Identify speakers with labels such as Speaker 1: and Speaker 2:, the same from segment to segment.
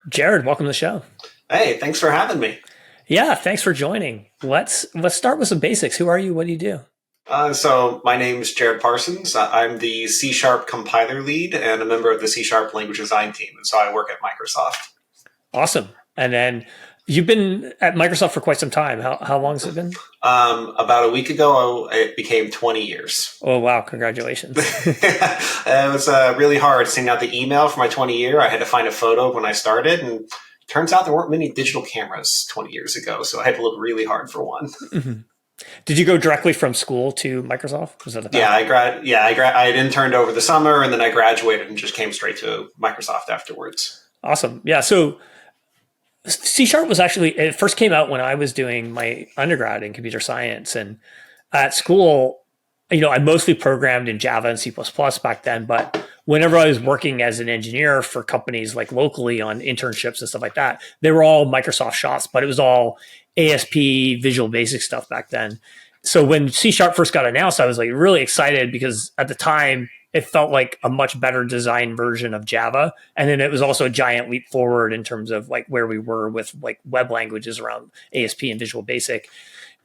Speaker 1: Jared, welcome to the show.
Speaker 2: Hey, thanks for having me.
Speaker 1: Yeah, thanks for joining. Let's start with some basics. Who are you? What do you do?
Speaker 2: So my name's Jared Parsons. I'm the C Sharp compiler lead and a member of the C Sharp language design team. And so I work at Microsoft.
Speaker 1: Awesome. And then you've been at Microsoft for quite some time. How long has it been?
Speaker 2: About a week ago, it became 20 years.
Speaker 1: Oh wow, congratulations.
Speaker 2: It was really hard sending out the email for my 20 year. I had to find a photo when I started, and turns out there weren't many digital cameras 20 years ago, so I had to look really hard for one.
Speaker 1: Mhm. Did you go directly from school to Microsoft? Was that a
Speaker 2: Yeah,
Speaker 1: path?
Speaker 2: I had interned over the summer, and then I graduated and just came straight to Microsoft afterwards.
Speaker 1: Awesome. Yeah. So C Sharp was actually it first came out when I was doing my undergrad in computer science, and at school, I mostly programmed in Java and C++ back then. But whenever I was working as an engineer for companies like locally on internships and stuff like that, they were all Microsoft shops, but it was all ASP Visual Basic stuff back then. So when C Sharp first got announced, I was like really excited because at the time it felt like a much better design version of Java. And then it was also a giant leap forward in terms of like where we were with like web languages around ASP and Visual Basic.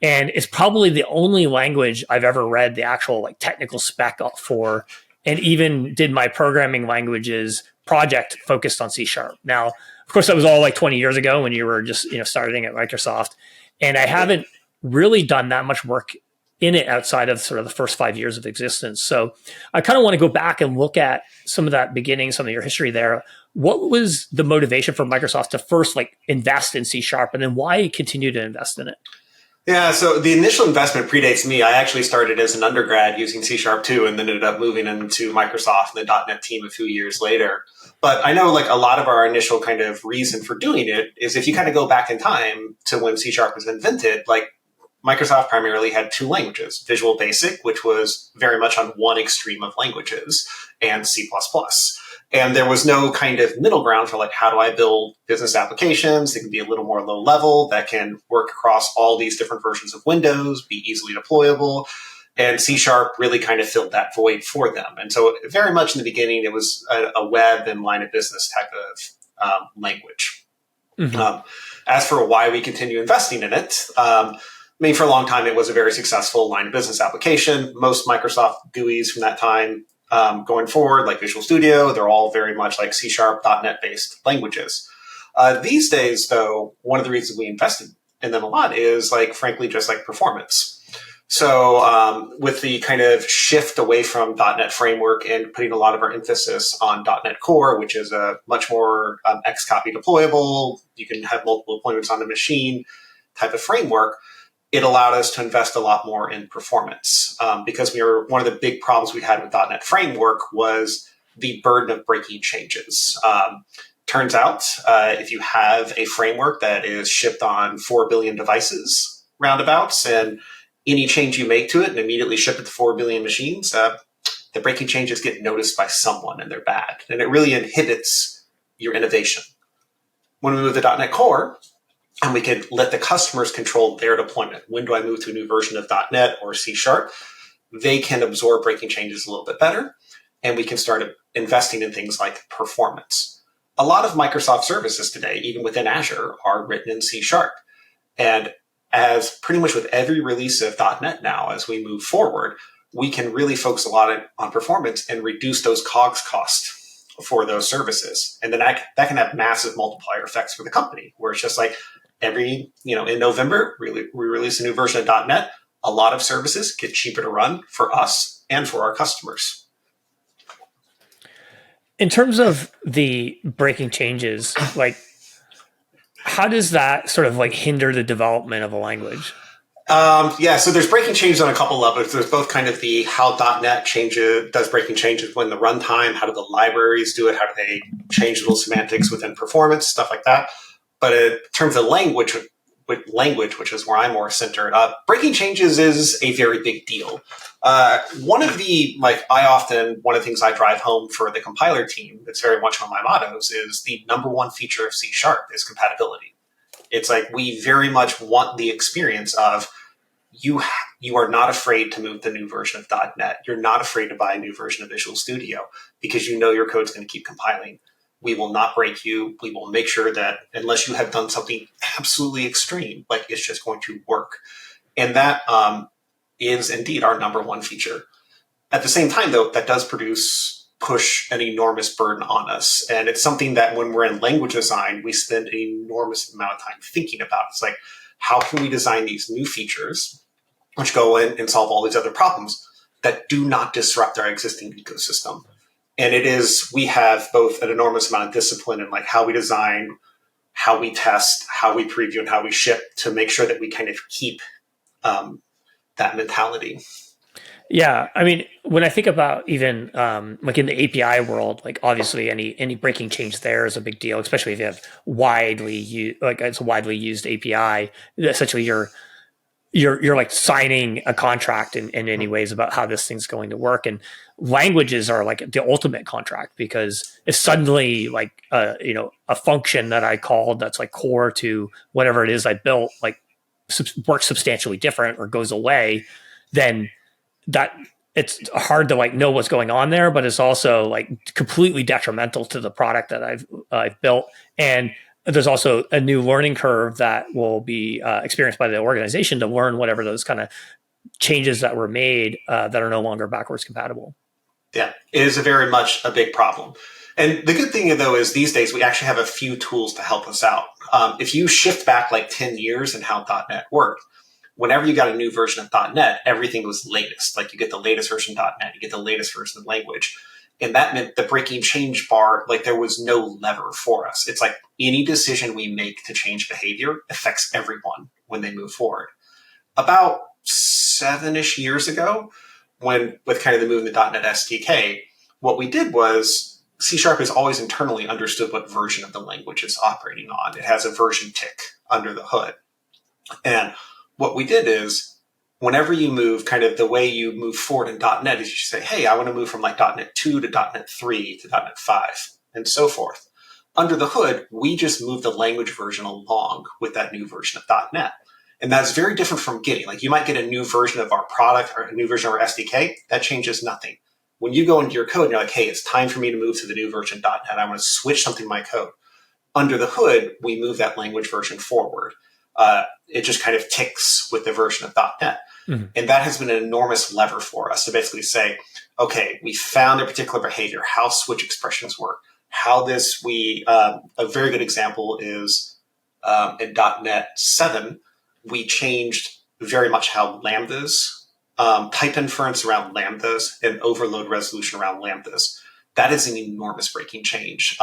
Speaker 1: And it's probably the only language I've ever read the actual like technical spec for, and even did my programming languages project focused on C Sharp. Now, of course, that was all like 20 years ago when you were just starting at Microsoft, and I haven't really done that much work in it outside of sort of the first 5 years of existence. So I kind of want to go back and look at some of that beginning, some of your history there. What was the motivation for Microsoft to first like invest in C Sharp, and then why continue to invest in it?
Speaker 2: Yeah, so the initial investment predates me. I actually started as an undergrad using C Sharp 2 and then ended up moving into Microsoft and the .NET team a few years later. But I know like a lot of our initial kind of reason for doing it is if you kind of go back in time to when C Sharp was invented, like Microsoft primarily had two languages, Visual Basic, which was very much on one extreme of languages, and C++. And there was no kind of middle ground for like, how do I build business applications that can be a little more low level, that can work across all these different versions of Windows, be easily deployable. And C Sharp really kind of filled that void for them. And so very much in the beginning, it was a web and line of business type of language.
Speaker 1: Mm-hmm.
Speaker 2: As for why we continue investing in it, I mean, for a long time, it was a very successful line of business application. Most Microsoft GUIs from that time going forward, like Visual Studio, they're all very much like C Sharp, .NET based languages. These days, though, one of the reasons we invested in them a lot is like, frankly, just like performance. So with the kind of shift away from .NET Framework and putting a lot of our emphasis on .NET Core, which is a much more Xcopy deployable, you can have multiple deployments on the machine type of framework, it allowed us to invest a lot more in performance because one of the big problems we had with .NET Framework was the burden of breaking changes. Turns out, if you have a framework that is shipped on 4 billion devices roundabouts, and any change you make to it and immediately ship it to 4 billion machines, the breaking changes get noticed by someone and they're bad. And it really inhibits your innovation. When we move to .NET Core, and we could let the customers control their deployment. When do I move to a new version of .NET or C Sharp? They can absorb breaking changes a little bit better, and we can start investing in things like performance. A lot of Microsoft services today, even within Azure, are written in C Sharp. And as pretty much with every release of .NET now, as we move forward, we can really focus a lot on performance and reduce those COGS costs for those services. And then that can have massive multiplier effects for the company, where it's just like, in November, we release a new version of .NET. A lot of services get cheaper to run for us and for our customers.
Speaker 1: In terms of the breaking changes, like how does that sort of like hinder the development of a language?
Speaker 2: So there's breaking changes on a couple levels. There's both kind of the how .NET does breaking changes when the runtime, how do the libraries do it, how do they change little semantics within performance, stuff like that. But in terms of language, which is where I'm more centered, breaking changes is a very big deal. One of the things I drive home for the compiler team, that's very much one of my mottos, is the number one feature of C Sharp is compatibility. It's like we very much want the experience of you are not afraid to move the new version of .NET. You're not afraid to buy a new version of Visual Studio because you know your code's going to keep compiling. We will not break you. We will make sure that unless you have done something absolutely extreme, like it's just going to work. And that is indeed our number one feature. At the same time, though, that does push an enormous burden on us. And it's something that when we're in language design, we spend an enormous amount of time thinking about. It's like, how can we design these new features, which go in and solve all these other problems that do not disrupt our existing ecosystem? And we have both an enormous amount of discipline in like how we design, how we test, how we preview, and how we ship to make sure that we kind of keep that mentality.
Speaker 1: Yeah, I mean, when I think about even like in the API world, like obviously any breaking change there is a big deal, especially if you have it's a widely used API. Essentially, you're like signing a contract in any ways about how this thing's going to work. And languages are like the ultimate contract, because if suddenly like a function that I called that's like core to whatever it is I built like works substantially different or goes away, then that it's hard to like know what's going on there, but it's also like completely detrimental to the product that I've built. And there's also a new learning curve that will be experienced by the organization to learn whatever those kind of changes that were made that are no longer backwards compatible.
Speaker 2: Yeah, it is very much a big problem. And the good thing, though, is these days we actually have a few tools to help us out. If you shift back like 10 years in how .NET worked, whenever you got a new version of .NET, everything was latest. Like you get the latest version of .NET, you get the latest version of language. And that meant the breaking change bar, like there was no lever for us. It's like any decision we make to change behavior affects everyone when they move forward. About 7-ish years ago, with kind of the move in the .NET SDK, what we did was C# has always internally understood what version of the language it's operating on. It has a version tick under the hood. And what we did is whenever you move, kind of the way you move forward in .NET is you say, hey, I want to move from like .NET 2 to .NET 3 to .NET 5 and so forth. Under the hood, we just move the language version along with that new version of .NET. And that's very different from getting. Like you might get a new version of our product or a new version of our SDK. That changes nothing. When you go into your code and you're like, hey, it's time for me to move to the new version of .NET. I want to switch something in my code. Under the hood, we move that language version forward. It just kind of ticks with the version of .NET. Mm-hmm. And that has been an enormous lever for us to basically say, okay, we found a particular behavior, how switch expressions work, a very good example is in .NET 7, we changed very much how lambdas, type inference around lambdas, and overload resolution around lambdas. That is an enormous breaking change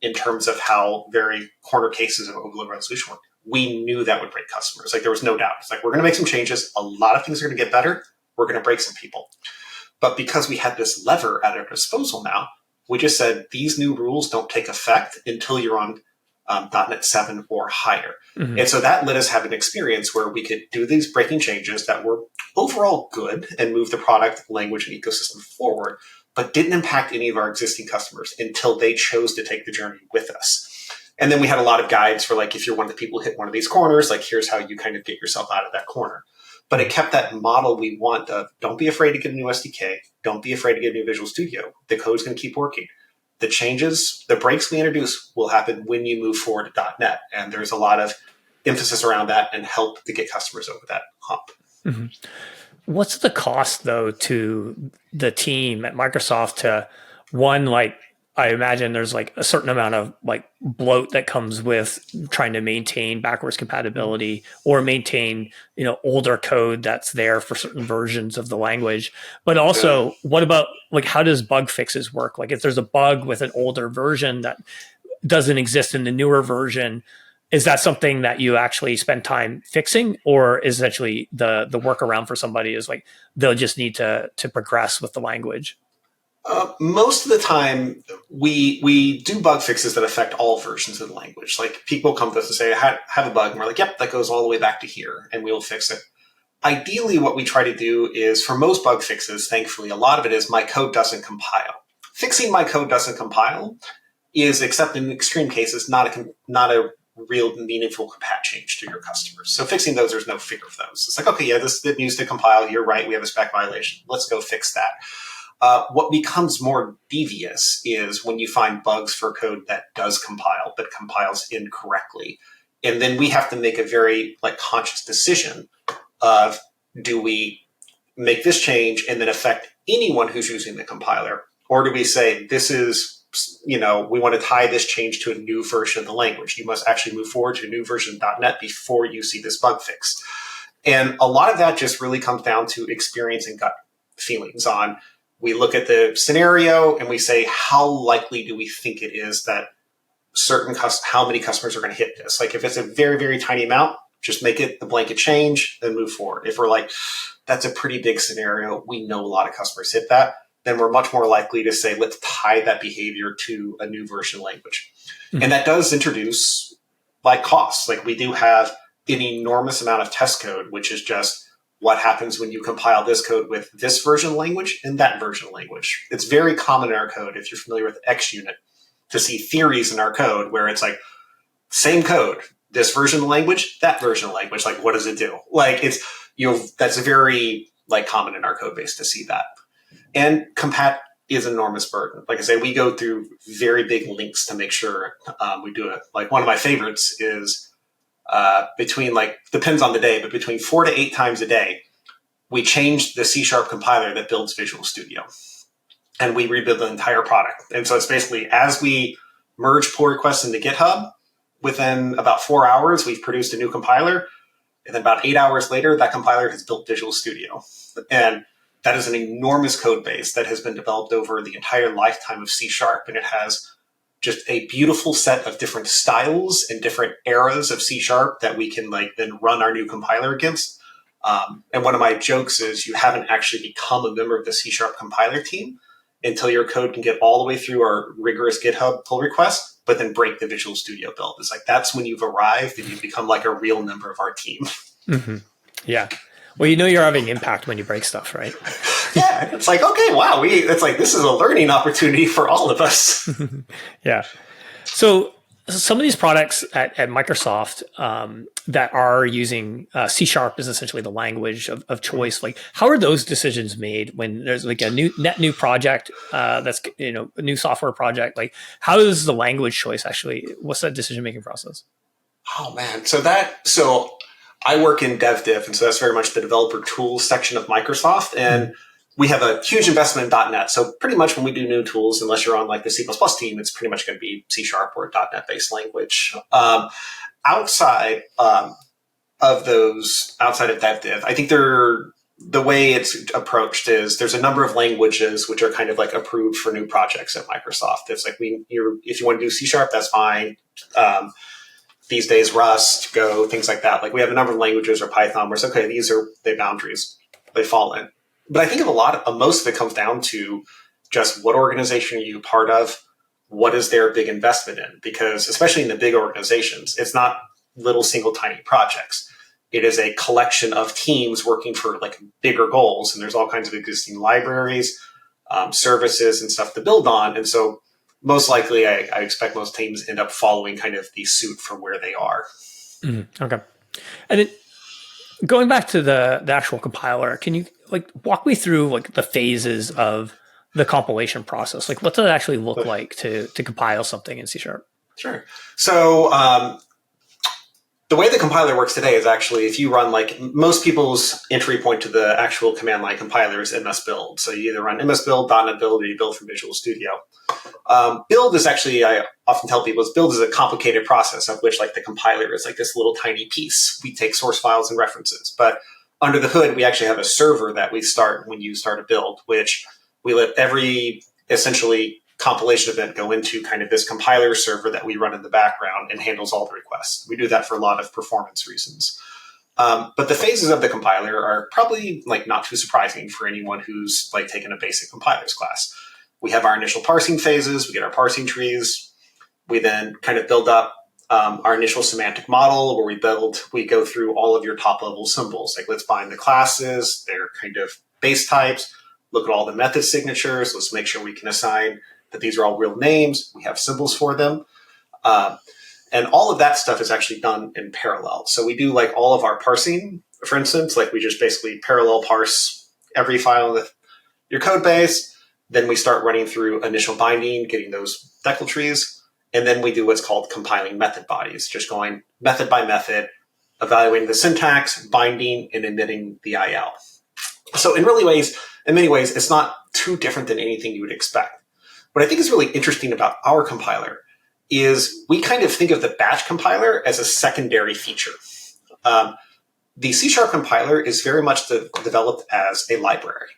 Speaker 2: in terms of how very corner cases of overload resolution work. We knew that would break customers. Like there was no doubt. It's like, we're going to make some changes. A lot of things are going to get better. We're going to break some people. But because we had this lever at our disposal now, we just said these new rules don't take effect until you're on .NET 7 or higher. Mm-hmm. And so that let us have an experience where we could do these breaking changes that were overall good and move the product, language, and ecosystem forward, but didn't impact any of our existing customers until they chose to take the journey with us. And then we had a lot of guides for like, if you're one of the people who hit one of these corners, like here's how you kind of get yourself out of that corner. But it kept that model we want of don't be afraid to get a new SDK. Don't be afraid to get a new Visual Studio. The code's going to keep working. The changes, the breaks we introduce will happen when you move forward to .NET. And there's a lot of emphasis around that and help to get customers over that hump.
Speaker 1: Mm-hmm. What's the cost, though, to the team at Microsoft to, one, like, I imagine there's like a certain amount of like bloat that comes with trying to maintain backwards compatibility or maintain, older code that's there for certain versions of the language. But also, what about like, how does bug fixes work? Like if there's a bug with an older version that doesn't exist in the newer version, is that something that you actually spend time fixing, or is essentially the workaround for somebody is like, they'll just need to progress with the language?
Speaker 2: Most of the time, we do bug fixes that affect all versions of the language. Like people come to us and say, I have a bug, and we're like, yep, that goes all the way back to here, and we'll fix it. Ideally, what we try to do is, for most bug fixes, thankfully, a lot of it is my code doesn't compile. Fixing my code doesn't compile is, except in extreme cases, not a real meaningful compat change to your customers. So fixing those, there's no fear of those. It's like, okay, yeah, this needs to compile. You're right. We have a spec violation. Let's go fix that. What becomes more devious is when you find bugs for code that does compile, but compiles incorrectly. And then we have to make a very conscious decision of, do we make this change and then affect anyone who's using the compiler? Or do we say, this is, we want to tie this change to a new version of the language. You must actually move forward to a new version of .NET before you see this bug fixed. And a lot of that just really comes down to experience and gut feelings on, we look at the scenario and we say, how likely do we think it is that how many customers are going to hit this? Like if it's a very, very tiny amount, just make it the blanket change and move forward. If we're like, that's a pretty big scenario, we know a lot of customers hit that, then we're much more likely to say, let's tie that behavior to a new version of language. Mm-hmm. And that does introduce costs. We do have an enormous amount of test code, which is just what happens when you compile this code with this version of language and that version of language. It's very common in our code, if you're familiar with XUnit, to see theories in our code where it's same code, this version of language, that version of language. What does it do? That's very common in our code base to see that. And compat is an enormous burden. Like I say, we go through very big links to make sure we do it. One of my favorites is depends on the day, but between 4 to 8 times a day, we change the C# compiler that builds Visual Studio. And we rebuild the entire product. And so it's basically, as we merge pull requests into GitHub, within about 4 hours, we've produced a new compiler. And then about 8 hours later, that compiler has built Visual Studio. And that is an enormous code base that has been developed over the entire lifetime of C#. And it has just a beautiful set of different styles and different eras of C# that we can then run our new compiler against. And one of my jokes is, you haven't actually become a member of the C# compiler team until your code can get all the way through our rigorous GitHub pull request, but then break the Visual Studio build. It's that's when you've arrived and you've become a real member of our team.
Speaker 1: Mm-hmm. Yeah. Well, you're having impact when you break stuff, right?
Speaker 2: Yeah. It's okay, wow. This is a learning opportunity for all of us.
Speaker 1: Yeah. So some of these products at Microsoft that are using C# is essentially the language of choice. How are those decisions made when there's a new project that's a new software project? How is the language choice actually? What's that decision making process?
Speaker 2: Oh man, so I work in DevDiff, and so that's very much the developer tools section of Microsoft, and we have a huge investment in .NET. So pretty much when we do new tools, unless you're on the C++ team, it's pretty much going to be C# or .NET based language. Outside of DevDiff, I think the way it's approached is there's a number of languages which are kind of approved for new projects at Microsoft. It's if you want to do C#, that's fine. These days, Rust, Go, things like that. We have a number of languages, or Python, where it's okay, these are the boundaries they fall in. But I think most of it comes down to just what organization are you part of? What is their big investment in? Because especially in the big organizations, it's not little single tiny projects. It is a collection of teams working for bigger goals. And there's all kinds of existing libraries, services and stuff to build on. And so most likely I expect most teams end up following kind of the suit from where they are.
Speaker 1: Mm-hmm. Okay. And then going back to the actual compiler, can you walk me through the phases of the compilation process? What does it actually look like to compile something in C#?
Speaker 2: Sure. So the way the compiler works today is actually, if you run most people's entry point to the actual command line compiler is MS Build. So you either run MS Build, .NET Build, or you build from Visual Studio. Build is actually, I often tell people, build is a complicated process of which the compiler is this little tiny piece. We take source files and references, but under the hood, we actually have a server that we start when you start a build, which we let every essentially compilation event go into kind of this compiler server that we run in the background and handles all the requests. We do that for a lot of performance reasons. But the phases of the compiler are probably not too surprising for anyone who's taken a basic compilers class. We have our initial parsing phases, we get our parsing trees. We then kind of build up our initial semantic model where we go through all of your top level symbols. Let's find the classes, their kind of base types, look at all the method signatures. Let's make sure we can assign that these are all real names. We have symbols for them. And all of that stuff is actually done in parallel. So we do all of our parsing, for instance, we just basically parallel parse every file in your code base. Then we start running through initial binding, getting those decal trees. And then we do what's called compiling method bodies, just going method by method, evaluating the syntax, binding, and emitting the IL. So in many ways, it's not too different than anything you would expect. What I think is really interesting about our compiler is we kind of think of the batch compiler as a secondary feature. The C# compiler is very much developed as a library.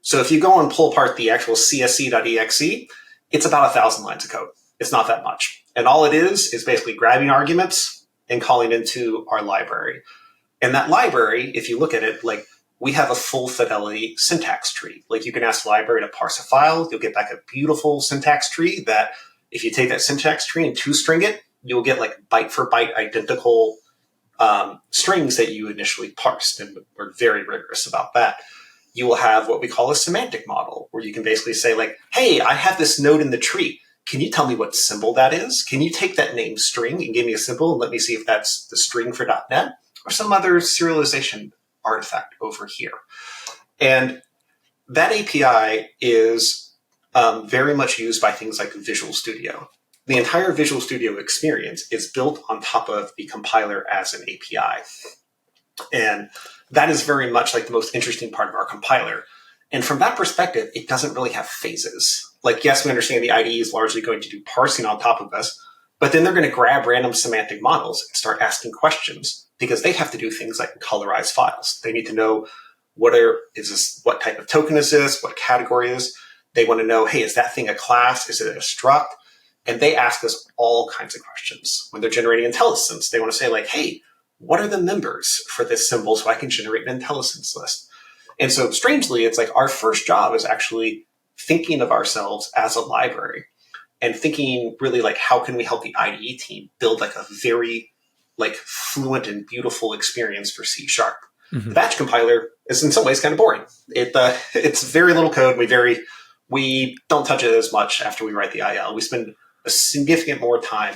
Speaker 2: So if you go and pull apart the actual csc.exe, it's about 1,000 lines of code. It's not that much. And all it is basically grabbing arguments and calling into our library. And that library, if you look at it, like we have a full fidelity syntax tree. Like you can ask the library to parse a file, you'll get back a beautiful syntax tree that if you take that syntax tree and two-string it, you'll get like byte for byte identical strings that you initially parsed. And we're very rigorous about that. You will have what we call a semantic model, where you can basically say like, hey, I have this node in the tree. Can you tell me what symbol that is? Can you take that name string and give me a symbol and let me see if that's the string for .NET or some other serialization artifact over here? And that API is very much used by things like Visual Studio. The entire Visual Studio experience is built on top of the compiler as an API. And that is very much like the most interesting part of our compiler. And from that perspective, it doesn't really have phases. Like, yes, we understand the IDE is largely going to do parsing on top of us, but then they're going to grab random semantic models and start asking questions because they have to do things like colorize files. They need to know what type of token is this, what category is. They want to know, hey, is that thing a class? Is it a struct? And they ask us all kinds of questions. When they're generating IntelliSense, they want to say like, hey, what are the members for this symbol so I can generate an IntelliSense list? And so strangely, it's like our first job is actually thinking of ourselves as a library and thinking really like, how can we help the IDE team build like a very like fluent and beautiful experience for C#. Mm-hmm. The batch compiler is in some ways kind of boring. It's very little code. We don't touch it as much after we write the IL. We spend a significant more time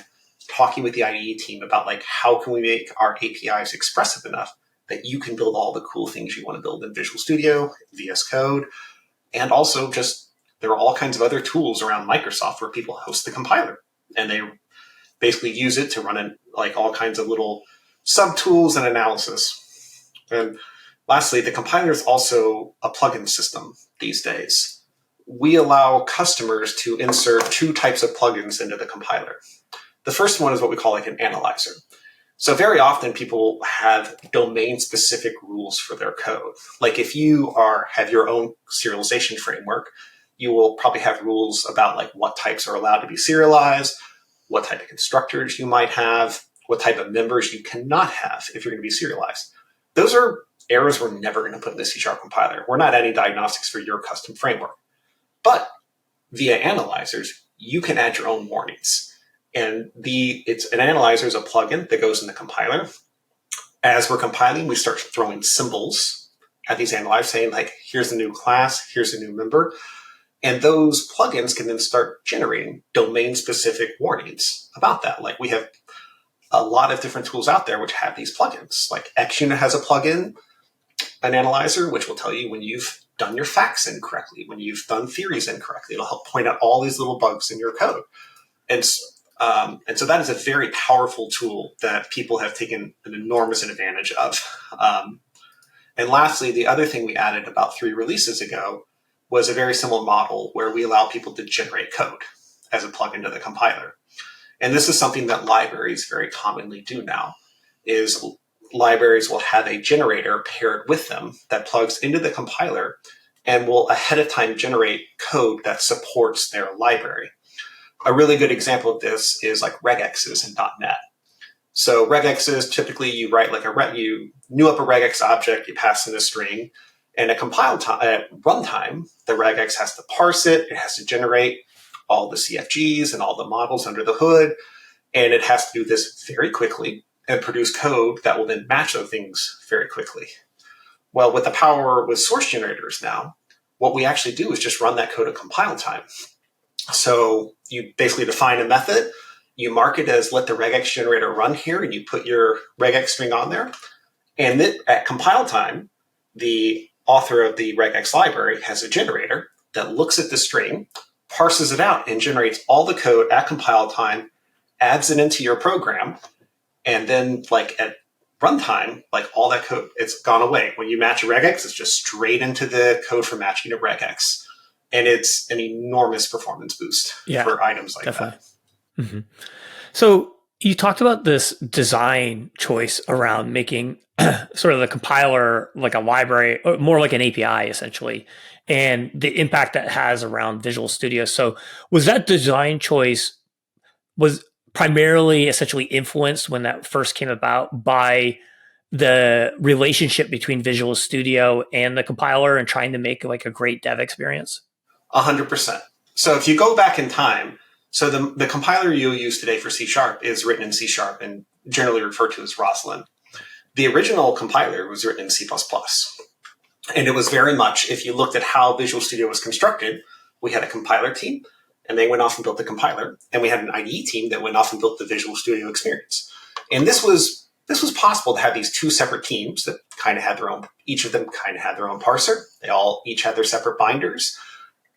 Speaker 2: talking with the IDE team about like, how can we make our APIs expressive enough that you can build all the cool things you want to build in Visual Studio, VS Code, and also just there are all kinds of other tools around Microsoft where people host the compiler and they basically use it to run in like all kinds of little sub-tools and analysis. And lastly, the compiler is also a plugin system these days. We allow customers to insert two types of plugins into the compiler. The first one is what we call like an analyzer. So very often people have domain-specific rules for their code. Like if you have your own serialization framework, you will probably have rules about like what types are allowed to be serialized, what type of constructors you might have, what type of members you cannot have if you're going to be serialized. Those are errors we're never going to put in the C# compiler. We're not adding diagnostics for your custom framework. But via analyzers, you can add your own warnings. And an analyzer is a plugin that goes in the compiler. As we're compiling, we start throwing symbols at these analyzers saying like, here's a new class, here's a new member. And those plugins can then start generating domain-specific warnings about that. Like we have a lot of different tools out there which have these plugins. Like XUnit has a plugin, an analyzer, which will tell you when you've done your facts incorrectly, when you've done theories incorrectly. It'll help point out all these little bugs in your code. And so that is a very powerful tool that people have taken an enormous advantage of. And lastly, the other thing we added about 3 releases ago was a very similar model where we allow people to generate code as a plugin to the compiler. And this is something that libraries very commonly do now, is libraries will have a generator paired with them that plugs into the compiler and will ahead of time generate code that supports their library. A really good example of this is like regexes in .NET. So regexes, typically you write like you new up a regex object, you pass in a string, and at runtime, the regex has to parse it, it has to generate all the CFGs and all the models under the hood, and it has to do this very quickly and produce code that will then match those things very quickly. Well, with the power with source generators now, what we actually do is just run that code at compile time. So you basically define a method, you mark it as let the regex generator run here, and you put your regex string on there. And then at compile time, the author of the regex library has a generator, that looks at the string, parses it out, and generates all the code at compile time, adds it into your program, and then like at runtime, like all that code, it's gone away. When you match a regex, it's just straight into the code for matching a regex. And it's an enormous performance boost for items like
Speaker 1: definitely.
Speaker 2: that.
Speaker 1: Mm-hmm. So you talked about this design choice around making sort of the compiler like a library, or more like an API essentially, and the impact that has around Visual Studio. So was that design choice was primarily essentially influenced when that first came about by the relationship between Visual Studio and the compiler and trying to make like a great dev experience?
Speaker 2: 100%. So if you go back in time, so the compiler you'll use today for C# is written in C# and generally referred to as Roslyn. The original compiler was written in C++. And it was very much, if you looked at how Visual Studio was constructed, we had a compiler team, and they went off and built the compiler. And we had an IDE team that went off and built the Visual Studio experience. And this was possible to have these two separate teams that kind of had their own, each of them kind of had their own parser. They all each had their separate binders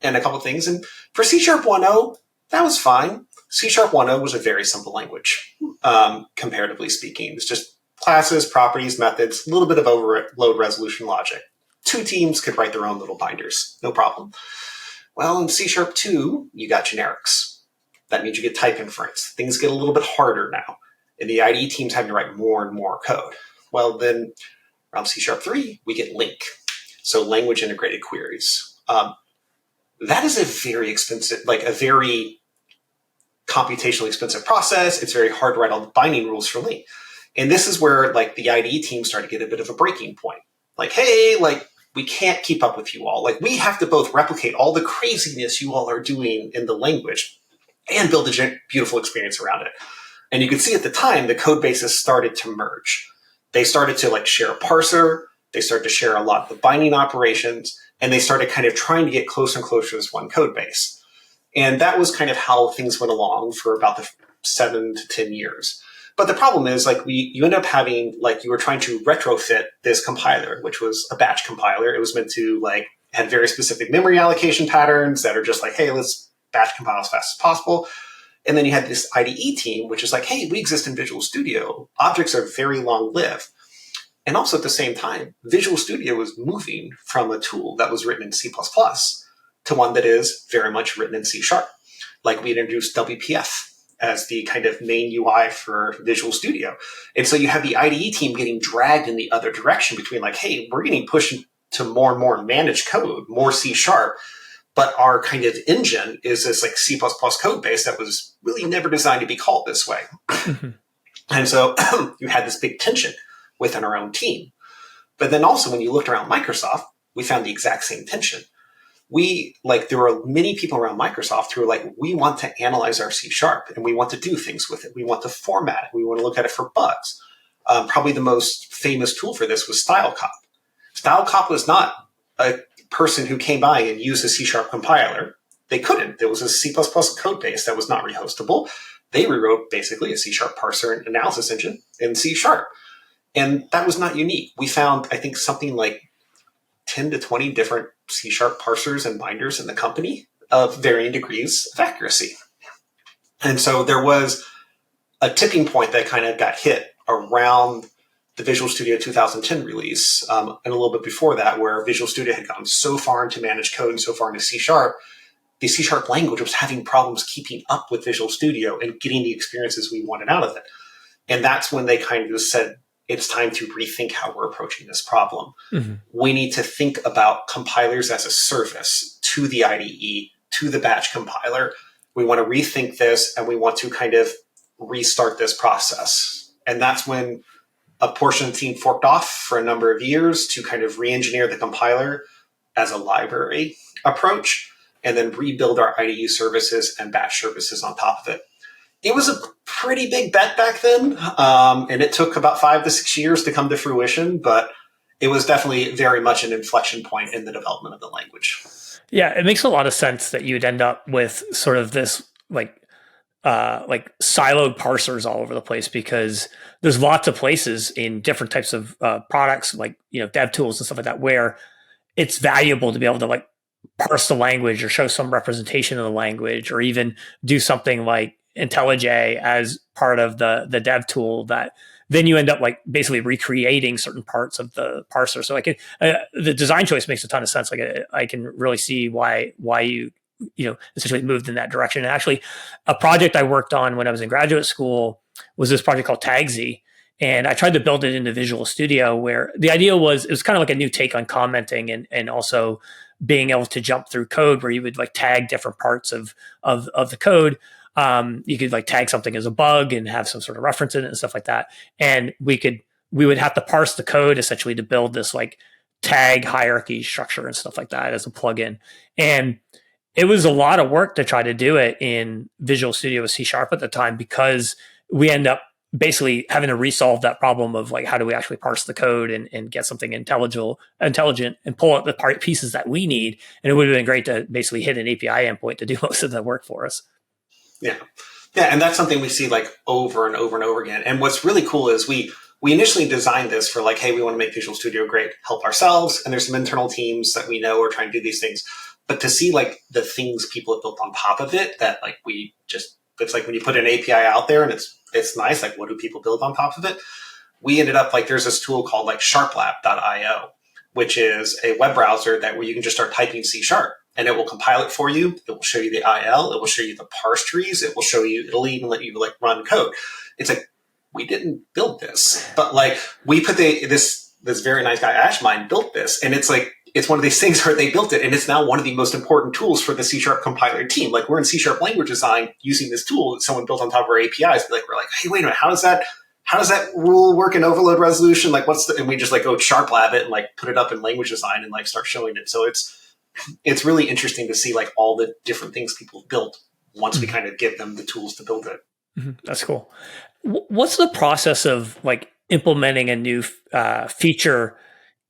Speaker 2: and a couple of things. And for C# 1.0, that was fine. C# 1.0 was a very simple language, comparatively speaking. It's just classes, properties, methods, a little bit of overload resolution logic. Two teams could write their own little binders, no problem. Well, in C# 2, you got generics. That means you get type inference. Things get a little bit harder now. And the IDE team's having to write more and more code. Well, then around C# 3, we get LINQ. So language integrated queries. That is a very expensive, like a very computationally expensive process. It's very hard to write all the binding rules for LINQ. And this is where like the IDE team started to get a bit of a breaking point. Like, hey, like we can't keep up with you all. Like we have to both replicate all the craziness you all are doing in the language and build a beautiful experience around it. And you could see at the time, the code bases started to merge. They started to like share a parser. They started to share a lot of the binding operations, and they started kind of trying to get closer and closer to this one code base. And that was kind of how things went along for about the 7 to 10 years. But the problem is like you end up having, like you were trying to retrofit this compiler, which was a batch compiler. It was meant to like had very specific memory allocation patterns that are just like, hey, let's batch compile as fast as possible. And then you had this IDE team, which is like, hey, we exist in Visual Studio. Objects are very long-lived. And also at the same time, Visual Studio was moving from a tool that was written in C++ to one that is very much written in C#. Like we introduced WPF as the kind of main UI for Visual Studio. And so you have the IDE team getting dragged in the other direction between like, hey, we're getting pushed to more and more managed code, more C#, but our kind of engine is this like C++ code base that was really never designed to be called this way. And so you had this big tension within our own team. But then also when you looked around Microsoft, we found the exact same tension. There were many people around Microsoft who were like, we want to analyze our C# and we want to do things with it. We want to format it. We want to look at it for bugs. Probably the most famous tool for this was StyleCop. StyleCop was not a person who came by and used a C# compiler. They couldn't. There was a C++ code base that was not rehostable. They rewrote basically a C# parser and analysis engine in C#. And that was not unique. We found, I think, something like 10 to 20 different C# parsers and binders in the company of varying degrees of accuracy. And so there was a tipping point that kind of got hit around the Visual Studio 2010 release, and a little bit before that, where Visual Studio had gone so far into managed code and so far into C#, the C# language was having problems keeping up with Visual Studio and getting the experiences we wanted out of it. And that's when they kind of said, it's time to rethink how we're approaching this problem. Mm-hmm. We need to think about compilers as a service to the IDE, to the batch compiler. We want to rethink this, and we want to kind of restart this process. And that's when a portion of the team forked off for a number of years to kind of re-engineer the compiler as a library approach, and then rebuild our IDE services and batch services on top of it. It was a pretty big bet back then, and it took about 5 to 6 years to come to fruition, but it was definitely very much an inflection point in the development of the language.
Speaker 1: Yeah, it makes a lot of sense that you would end up with sort of this like siloed parsers all over the place, because there's lots of places in different types of products, like dev tools and stuff like that, where it's valuable to be able to like parse the language or show some representation of the language, or even do something like IntelliJ as part of the dev tool, that then you end up like basically recreating certain parts of the parser. So the design choice makes a ton of sense. Like I can really see why you essentially moved in that direction. And actually, a project I worked on when I was in graduate school was this project called Tagsy. And I tried to build it into Visual Studio, where the idea was it was kind of like a new take on commenting, and also being able to jump through code where you would like tag different parts of the code. You could like tag something as a bug and have some sort of reference in it and stuff like that. And we would have to parse the code essentially to build this like tag hierarchy structure and stuff like that as a plugin. And it was a lot of work to try to do it in Visual Studio with C# at the time, because we end up basically having to resolve that problem of like, how do we actually parse the code and get something intelligent and pull out the pieces that we need. And it would have been great to basically hit an API endpoint to do most of the work for us.
Speaker 2: Yeah. Yeah. And that's something we see like over and over and over again. And what's really cool is we initially designed this for like, hey, we want to make Visual Studio great, help ourselves. And there's some internal teams that we know are trying to do these things. But to see like the things people have built on top of it, that like it's like when you put an API out there and it's nice, like what do people build on top of it? We ended up like, there's this tool called like sharplab.io, which is a web browser where you can just start typing C# and it will compile it for you. It will show you the IL. It will show you the parse trees. It'll even let you like run code. It's like, we didn't build this, but like we put this very nice guy, Ashmine, built this. And it's like, it's one of these things where they built it and it's now one of the most important tools for the C# compiler team. Like we're in C# language design using this tool that someone built on top of our APIs. Like we're like, hey, wait a minute, how does that rule work in overload resolution? Like and we just like go sharp lab it and like put it up in language design and like start showing it. So it's really interesting to see like all the different things people built once we kind of give them the tools to build it.
Speaker 1: Mm-hmm. That's cool. What's the process of like implementing a new feature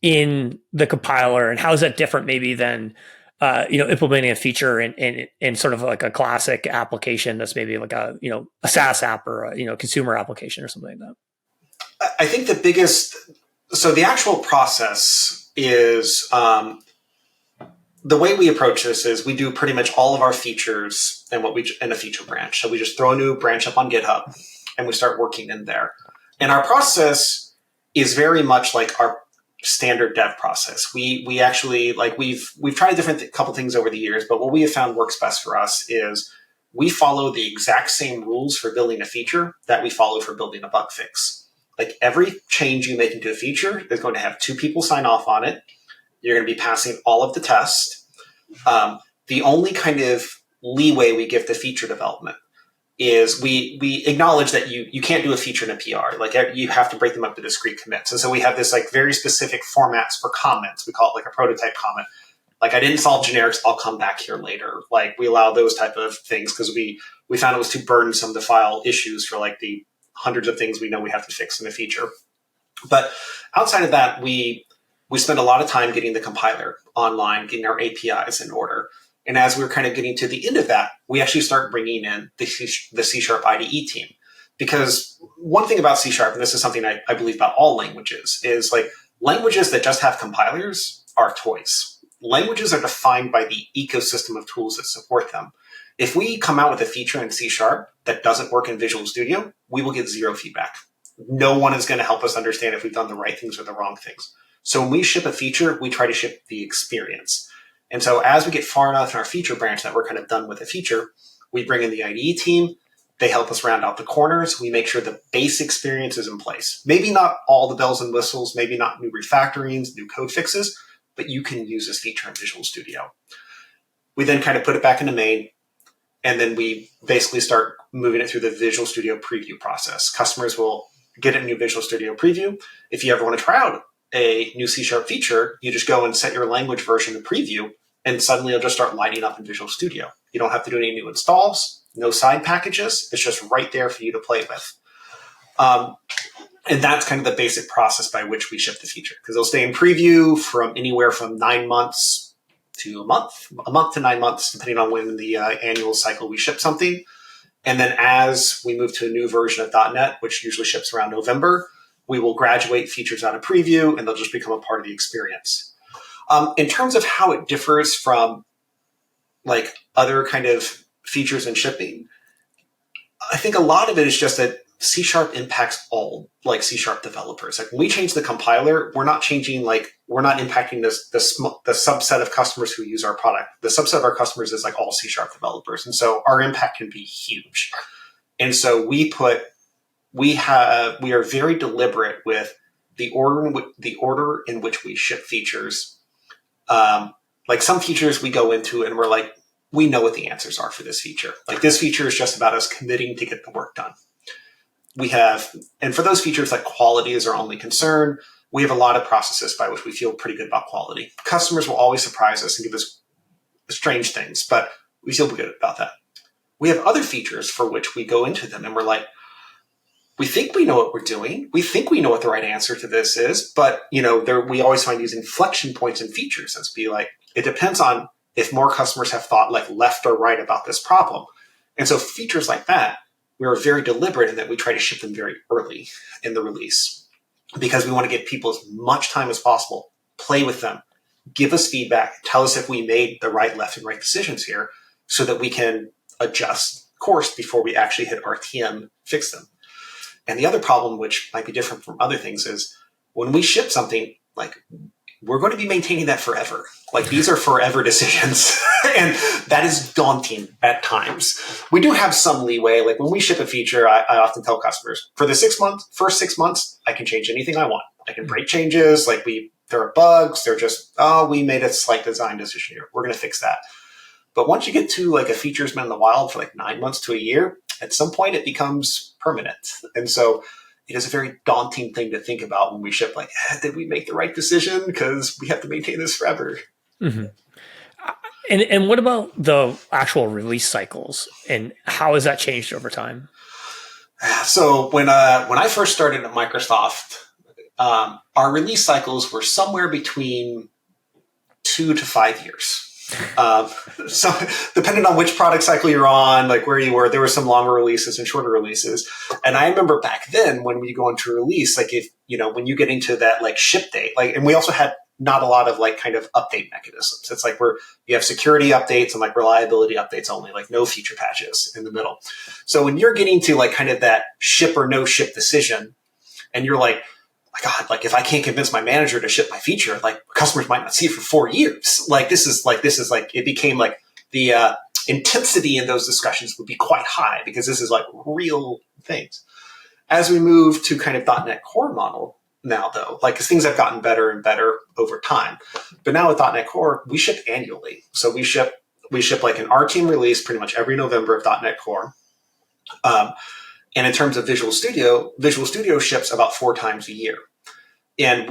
Speaker 1: in the compiler, and how is that different maybe than implementing a feature in sort of like a classic application that's maybe like a SaaS app or a consumer application or something like that?
Speaker 2: I think the actual process is the way we approach this is we do pretty much all of our features in a feature branch. So we just throw a new branch up on GitHub and we start working in there. And our process is very much like our standard dev process. We actually like we've tried a couple things over the years, but what we have found works best for us is we follow the exact same rules for building a feature that we follow for building a bug fix. Like every change you make into a feature is going to have 2 people sign off on it. You're going to be passing all of the tests. The only kind of leeway we give to feature development is we acknowledge that you can't do a feature in a PR. Like you have to break them up to discrete commits. And so we have this like very specific formats for comments. We call it like a prototype comment. Like I didn't solve generics, I'll come back here later. Like we allow those type of things because we found it was too burdensome to file issues for like the hundreds of things we know we have to fix in a feature. But outside of that, we spend a lot of time getting the compiler online, getting our APIs in order. And as we're kind of getting to the end of that, we actually start bringing in the C# IDE team. Because one thing about C#, and this is something I believe about all languages, is like languages that just have compilers are toys. Languages are defined by the ecosystem of tools that support them. If we come out with a feature in C# that doesn't work in Visual Studio, we will get 0 feedback. No one is going to help us understand if we've done the right things or the wrong things. So when we ship a feature, we try to ship the experience. And so as we get far enough in our feature branch that we're kind of done with a feature, we bring in the IDE team. They help us round out the corners. We make sure the base experience is in place. Maybe not all the bells and whistles, maybe not new refactorings, new code fixes, but you can use this feature in Visual Studio. We then kind of put it back into main, and then we basically start moving it through the Visual Studio preview process. Customers will get a new Visual Studio preview. If you ever want to try out a new C# feature, you just go and set your language version to preview, and suddenly it'll just start lighting up in Visual Studio. You don't have to do any new installs, no side packages. It's just right there for you to play with. And that's kind of the basic process by which we ship the feature, because it'll stay in preview from anywhere from 9 months to a month to 9 months, depending on when the annual cycle we ship something. And then as we move to a new version of .NET, which usually ships around November, we will graduate features out of preview and they'll just become a part of the experience. In terms of how it differs from like other kind of features in shipping, I think a lot of it is just that C# impacts all like C# developers. Like when we change the compiler, we're not impacting the subset of customers who use our product. The subset of our customers is like all C# developers. And so our impact can be huge. And so we are very deliberate with the order in which we ship features. Like some features we go into and we're like, we know what the answers are for this feature. Like this feature is just about us committing to get the work done. And for those features, like quality is our only concern. We have a lot of processes by which we feel pretty good about quality. Customers will always surprise us and give us strange things, but we feel good about that. We have other features for which we go into them and we're like, we think we know what we're doing. We think we know what the right answer to this is, but we always find these inflection points in features. And be like, it depends on if more customers have thought like left or right about this problem. And so features like that, we are very deliberate in that we try to ship them very early in the release because we want to give people as much time as possible, play with them, give us feedback, tell us if we made the right, left, and right decisions here so that we can adjust course before we actually hit RTM, fix them. And the other problem, which might be different from other things, is when we ship something, like we're going to be maintaining that forever. Like these are forever decisions. And that is daunting at times. We do have some leeway. Like when we ship a feature, I often tell customers for the first 6 months, I can change anything I want. I can break changes. Like there are bugs. They're just, we made a slight design decision here. We're going to fix that. But once you get to like a feature's been in the wild for like 9 months to a year, at some point it becomes permanent. And so it is a very daunting thing to think about when we ship, like, did we make the right decision? Because we have to maintain this forever.
Speaker 1: Mm-hmm. And what about the actual release cycles and how has that changed over time?
Speaker 2: So when I first started at Microsoft, our release cycles were somewhere between 2 to 5 years. So depending on which product cycle you're on, like where you were, there were some longer releases and shorter releases. And I remember back then when we go into release, like if, when you get into that like ship date, like, and we also had not a lot of like kind of update mechanisms. It's like where you have security updates and like reliability updates only, like no feature patches in the middle. So when you're getting to like kind of that ship or no ship decision and you're like, my God, like if I can't convince my manager to ship my feature, like customers might not see it for 4 years. Like this is like, it became like the intensity in those discussions would be quite high because this is like real things. As we move to kind of .NET Core model now though, like because things have gotten better and better over time. But now with .NET Core, we ship annually. So we ship like an RTM release pretty much every November of .NET Core. And in terms of Visual Studio ships about 4 times a year. And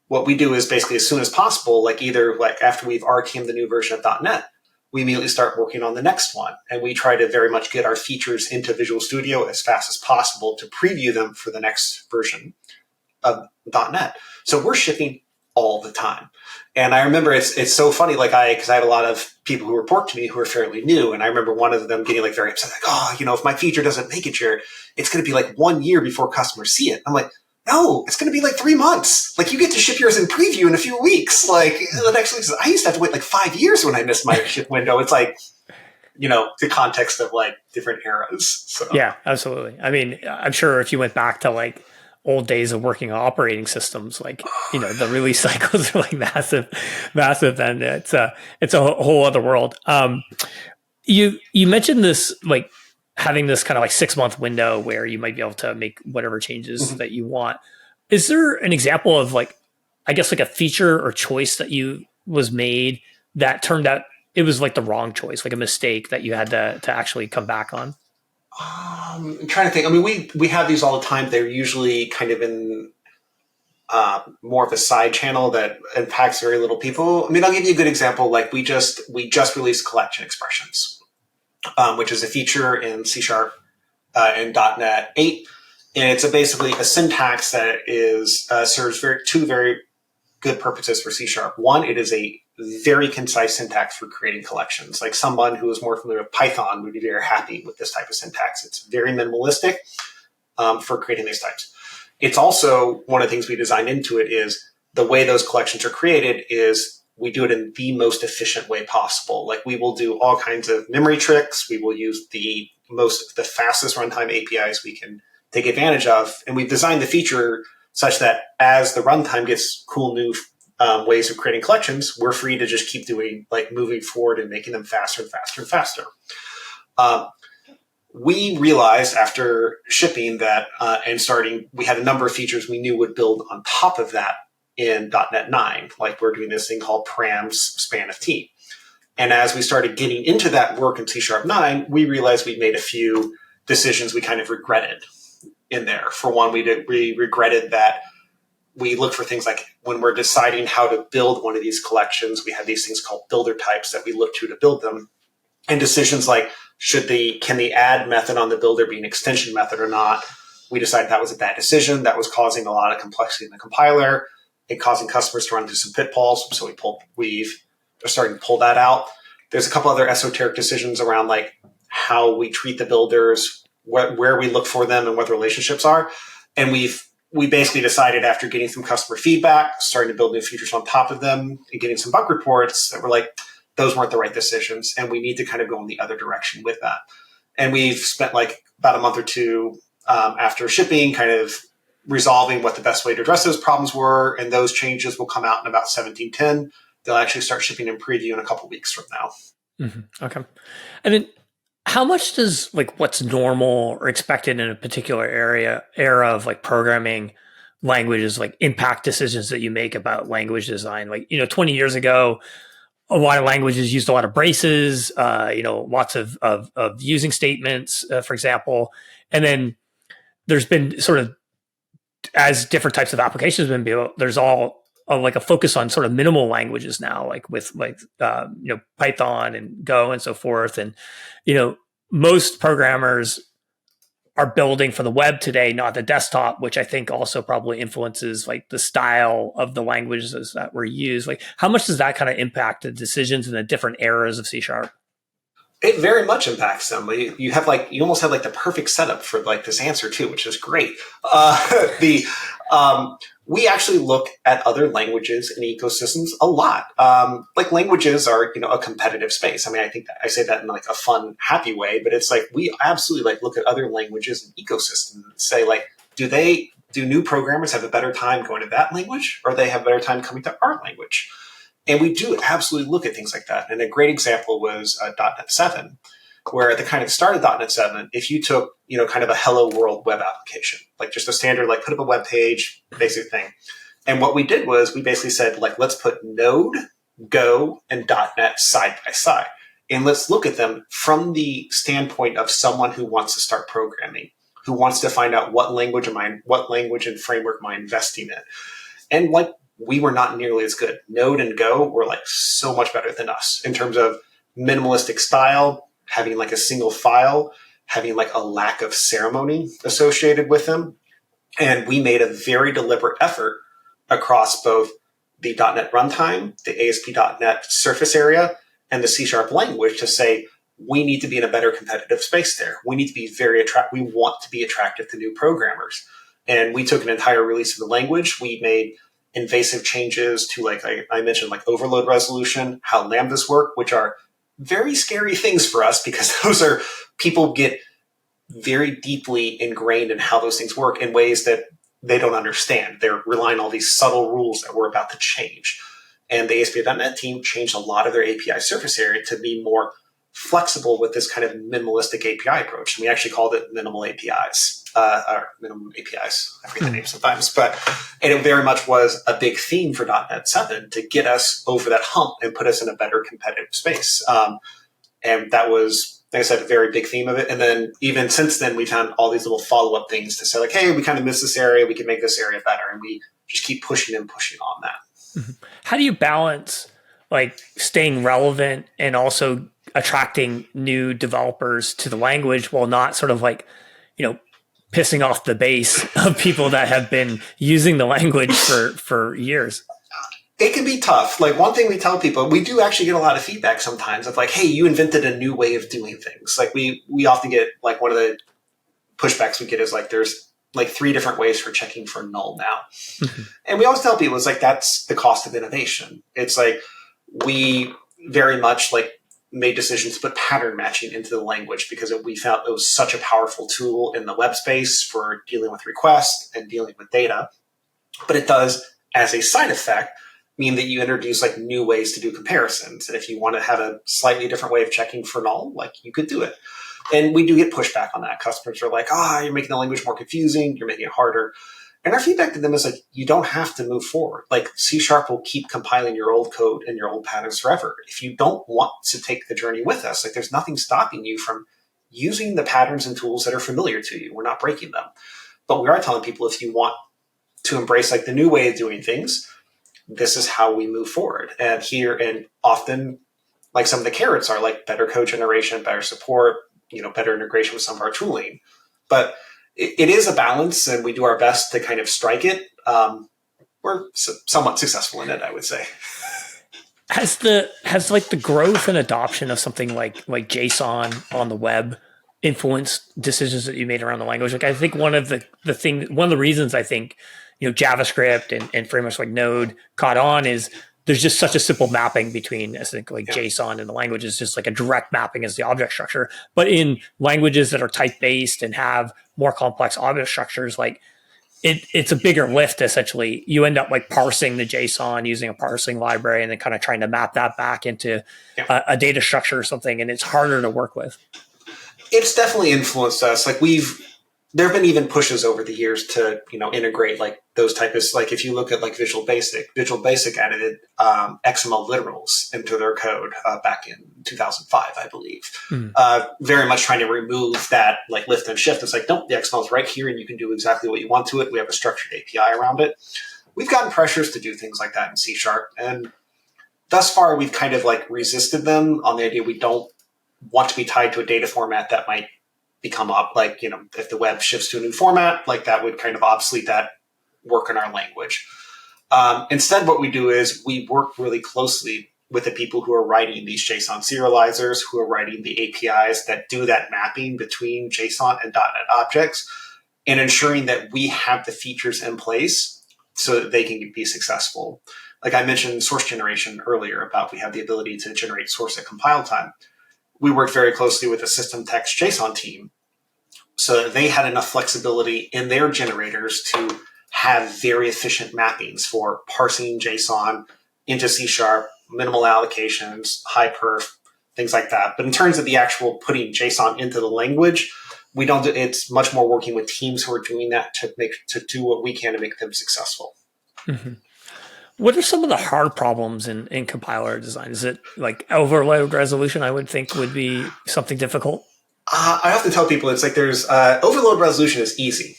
Speaker 2: what we do is basically as soon as possible, like either like after we've RTM'd the new version of .NET, we immediately start working on the next one. And we try to very much get our features into Visual Studio as fast as possible to preview them for the next version of .NET. So we're shipping all the time. And I remember it's so funny, like because I have a lot of people who report to me who are fairly new. And I remember one of them getting like very upset, like, if my feature doesn't make it here, it's going to be like 1 year before customers see it. I'm like, no, it's going to be like 3 months. Like you get to ship yours in preview in a few weeks. Like the next week, I used to have to wait like 5 years when I missed my ship window. It's like, the context of like different eras. So.
Speaker 1: Yeah, absolutely. I mean, I'm sure if you went back to like old days of working on operating systems, like, the release cycles are like massive, and it's a whole other world. You mentioned this, like having this kind of like 6-month window where you might be able to make whatever changes that you want. Is there an example of like, I guess like a feature or choice that was made that turned out it was like the wrong choice, like a mistake that you had to actually come back on?
Speaker 2: I'm trying to think. I mean, we have these all the time. They're usually kind of in more of a side channel that impacts very little people. I mean, I'll give you a good example. Like we just released collection expressions, which is a feature in C# in .NET 8, and it's basically a syntax that serves two very good purposes for C#. One, it is a very concise syntax for creating collections. Like someone who is more familiar with Python would be very happy with this type of syntax. It's very minimalistic for creating these types. It's also one of the things we designed into it is the way those collections are created is we do it in the most efficient way possible. Like we will do all kinds of memory tricks. We will use the fastest runtime APIs we can take advantage of. And we've designed the feature such that as the runtime gets cool new ways of creating collections, we're free to just keep doing, like, moving forward and making them faster and faster and faster. We realized after shipping that and starting, we had a number of features we knew would build on top of that in .NET 9. Like we're doing this thing called params span of t. And as we started getting into that work in C# 9, we realized we made a few decisions we kind of regretted in there. For one, we regretted that we looked for things like when we're deciding how to build one of these collections, we had these things called builder types that we look to build them. And decisions like, can the add method on the builder be an extension method or not? We decided that was a bad decision. That was causing a lot of complexity in the compiler and causing customers to run into some pitfalls. So we've starting to pull that out. There's a couple other esoteric decisions around like how we treat the builders, where we look for them and what the relationships are. And we basically decided after getting some customer feedback, starting to build new features on top of them and getting some bug reports that were like, those weren't the right decisions. And we need to kind of go in the other direction with that. And we've spent like about a month or two after shipping kind of resolving what the best way to address those problems were. And those changes will come out in about 17.10. They'll actually start shipping in preview in a couple of weeks from now.
Speaker 1: Mm-hmm. Okay. And then how much does like what's normal or expected in a particular era of like programming languages like impact decisions that you make about language design? Like, 20 years ago, a lot of languages used a lot of braces, lots of using statements, for example. And then there's been sort of, as different types of applications have been built, there's all like a focus on sort of minimal languages now, like with Python and Go and so forth. And, most programmers are building for the web today, not the desktop, which I think also probably influences like the style of the languages that were used. Like how much does that kind of impact the decisions in the different eras of C#?
Speaker 2: It very much impacts them. You almost have like the perfect setup for like this answer too, which is great. We actually look at other languages and ecosystems a lot. Like languages are, a competitive space. I mean, I think that I say that in like a fun, happy way, but it's like we absolutely like look at other languages and ecosystems and say like, do new programmers have a better time going to that language, or they have a better time coming to our language? And we do absolutely look at things like that. And a great example was .NET 7, where at the kind of start of .NET 7, if you took, kind of a hello world web application, like just a standard, like put up a web page, basic thing. And what we did was we basically said, like, let's put Node, Go, and .NET side by side. And let's look at them from the standpoint of someone who wants to start programming, who wants to find out what language and framework am I investing in. And like, we were not nearly as good. Node and Go were like so much better than us in terms of minimalistic style, having like a single file, having like a lack of ceremony associated with them. And we made a very deliberate effort across both the .NET runtime, the ASP.NET surface area, and the C# language to say, we need to be in a better competitive space there. We need to be we want to be attractive to new programmers. And we took an entire release of the language. We made invasive changes to, like I mentioned, like overload resolution, how lambdas work, which are very scary things for us because those are, people get very deeply ingrained in how those things work in ways that they don't understand. They're relying on all these subtle rules that we're about to change. And the ASP.NET team changed a lot of their API surface area to be more flexible with this kind of minimalistic API approach. And we actually called it minimal APIs, or minimum APIs. I forget the name sometimes, but it very much was a big theme for .NET 7 to get us over that hump and put us in a better competitive space. And that was, like I said, a very big theme of it. And then even since then, we've had all these little follow-up things to say like, hey, we kind of missed this area. We can make this area better. And we just keep pushing and pushing on that.
Speaker 1: Mm-hmm. How do you balance like staying relevant and also attracting new developers to the language while not sort of like, pissing off the base of people that have been using the language for years?
Speaker 2: It can be tough. Like one thing we tell people, we do actually get a lot of feedback sometimes of like, hey, you invented a new way of doing things. Like we often get like one of the pushbacks we get is like, there's like 3 different ways for checking for null now. Mm-hmm. And we always tell people it's like, that's the cost of innovation. It's like, we very much like made decisions to put pattern matching into the language because we found it was such a powerful tool in the web space for dealing with requests and dealing with data. But it does, as a side effect, mean that you introduce like new ways to do comparisons. And if you want to have a slightly different way of checking for null, like you could do it. And we do get pushback on that. Customers are like, you're making the language more confusing. You're making it harder. And our feedback to them is like, you don't have to move forward. Like C# will keep compiling your old code and your old patterns forever. If you don't want to take the journey with us, like there's nothing stopping you from using the patterns and tools that are familiar to you. We're not breaking them. But we are telling people if you want to embrace like the new way of doing things, this is how we move forward. And here, and often like some of the carrots are like better code generation, better support, better integration with some of our tooling. But it is a balance, and we do our best to kind of strike it. We're somewhat successful in it, I would say.
Speaker 1: Has like the growth and adoption of something like JSON on the web influenced decisions that you made around the language? Like I think one of the reasons I think JavaScript and frameworks like Node caught on is there's just such a simple mapping between, I think, like JSON and the language is just like a direct mapping as the object structure. But in languages that are type-based and have more complex object structures, like it's a bigger lift, essentially. You end up like parsing the JSON using a parsing library and then kind of trying to map that back into a data structure or something. And it's harder to work with.
Speaker 2: It's definitely influenced us. Like there have been even pushes over the years to, integrate like those types. Like if you look at like Visual Basic added XML literals into their code back in 2005, I believe. Very much trying to remove that like lift and shift. It's like, nope, the XML is right here and you can do exactly what you want to it. We have a structured API around it. We've gotten pressures to do things like that in C#. And thus far, we've kind of like resisted them on the idea we don't want to be tied to a data format that might become up, like, if the web shifts to a new format, like that would kind of obsolete that work in our language. Instead, what we do is we work really closely with the people who are writing these JSON serializers, who are writing the APIs that do that mapping between JSON and .NET objects, and ensuring that we have the features in place so that they can be successful. Like I mentioned source generation earlier about we have the ability to generate source at compile time. We worked very closely with the system text JSON team so that they had enough flexibility in their generators to have very efficient mappings for parsing JSON into C#, minimal allocations, high perf, things like that. But in terms of the actual putting JSON into the language, we don't. It's much more working with teams who are doing that to do what we can to make them successful.
Speaker 1: Mm-hmm. What are some of the hard problems in compiler design? Is it like overload resolution? I would think would be something difficult.
Speaker 2: I often tell people it's like there's overload resolution is easy.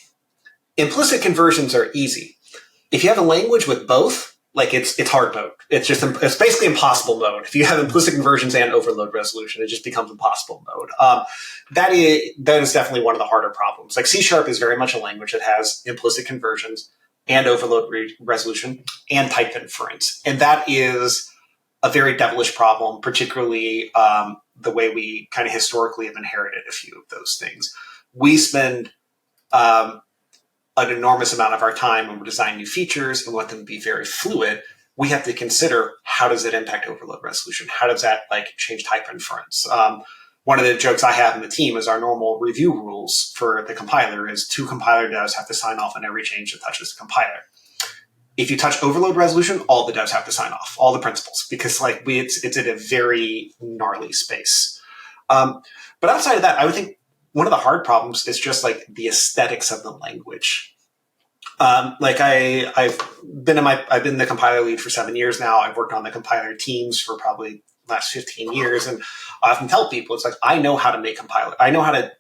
Speaker 2: Implicit conversions are easy. If you have a language with both, like it's hard mode. It's basically impossible mode. If you have implicit conversions and overload resolution, it just becomes impossible mode. That is definitely one of the harder problems. Like C# is very much a language that has implicit conversions and overload resolution and type inference. And that is a very devilish problem, particularly the way we kind of historically have inherited a few of those things. We spend an enormous amount of our time when we're designing new features and want them to be very fluid. We have to consider how does it impact overload resolution? How does that like change type inference? One of the jokes I have in the team is our normal review rules for the compiler is 2 compiler devs have to sign off on every change that touches the compiler. If you touch overload resolution, all the devs have to sign off, all the principals, because like it's in a very gnarly space. But outside of that, I would think one of the hard problems is just like the aesthetics of the language. Like I've been the compiler lead for 7 years now. I've worked on the compiler teams for probably last 15 years. And I often tell people, it's like, I know how to make compiler. I know how to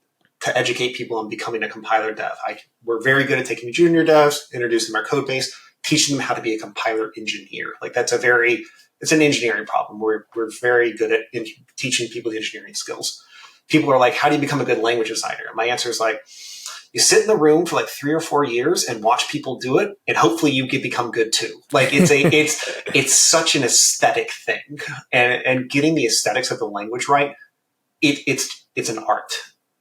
Speaker 2: educate people on becoming a compiler dev. We're very good at taking junior devs, introducing them our code base, teaching them how to be a compiler engineer. Like it's an engineering problem. We're very good at teaching people the engineering skills. People are like, how do you become a good language designer? And my answer is like, you sit in the room for like 3 or 4 years and watch people do it, and hopefully you can become good too. Like it's such an aesthetic thing, and getting the aesthetics of the language right, it's an art,